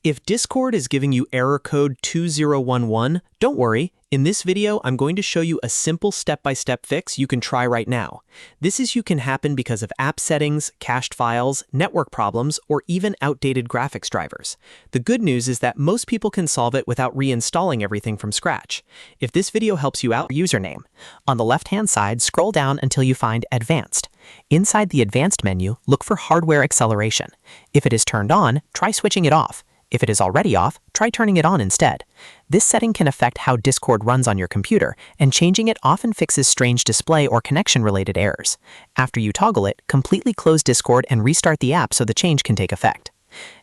If Discord is giving you error code 2011, don't worry. In this video, I'm going to show you a simple step-by-step fix you can try right now. This issue can happen because of app settings, cached files, network problems, or even outdated graphics drivers. The good news is that most people can solve it without reinstalling everything from scratch. If this video helps you out, username. On the left-hand side, scroll down until you find Advanced. Inside the Advanced menu, look for Hardware Acceleration. If it is turned on, try switching it off. If it is already off, try turning it on instead. This setting can affect how Discord runs on your computer, and changing it often fixes strange display or connection-related errors. After you toggle it, completely close Discord and restart the app so the change can take effect.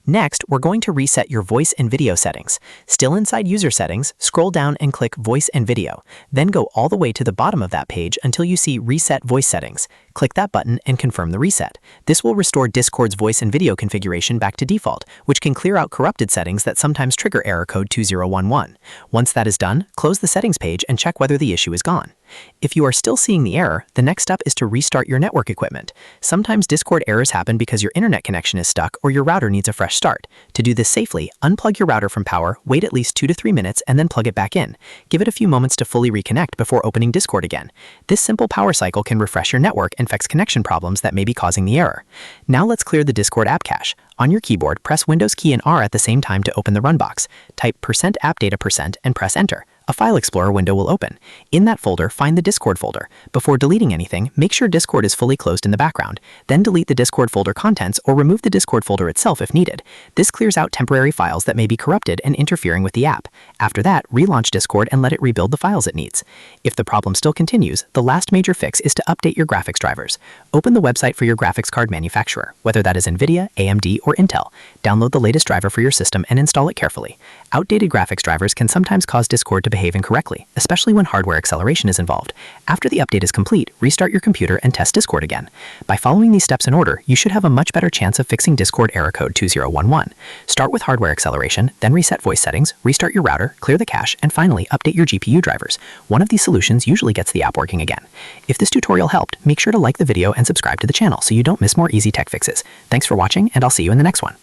Next, we're going to reset your voice and video settings. Still inside User Settings, scroll down and click Voice and Video. Then go all the way to the bottom of that page until you see Reset Voice Settings. Click that button and confirm the reset. This will restore Discord's voice and video configuration back to default, which can clear out corrupted settings that sometimes trigger error code 2011. Once that is done, close the settings page and check whether the issue is gone. If you are still seeing the error, the next step is to restart your network equipment. Sometimes Discord errors happen because your internet connection is stuck or your router needs a fresh start. To do this safely, unplug your router from power, wait at least 2 to 3 minutes, and then plug it back in. Give it a few moments to fully reconnect before opening Discord again. This simple power cycle can refresh your network and fix connection problems that may be causing the error. Now let's clear the Discord app cache. On your keyboard, press Windows key and R at the same time to open the run box. Type %appdata% and press Enter. A file explorer window will open. In that folder, find the Discord folder. Before deleting anything, make sure Discord is fully closed in the background. Then delete the Discord folder contents or remove the Discord folder itself if needed. This clears out temporary files that may be corrupted and interfering with the app. After that, relaunch Discord and let it rebuild the files it needs. If the problem still continues, the last major fix is to update your graphics drivers. Open the website for your graphics card manufacturer, whether that is NVIDIA, AMD, or Intel. Download the latest driver for your system and install it carefully. Outdated graphics drivers can sometimes cause Discord to behave incorrectly, especially when hardware acceleration is involved. After the update is complete, restart your computer and test Discord again. By following these steps in order, you should have a much better chance of fixing Discord error code 2011. Start with hardware acceleration, then reset voice settings, restart your router, clear the cache, and finally update your GPU drivers. One of these solutions usually gets the app working again. If this tutorial helped, make sure to like the video and subscribe to the channel so you don't miss more easy tech fixes. Thanks for watching, and I'll see you in the next one.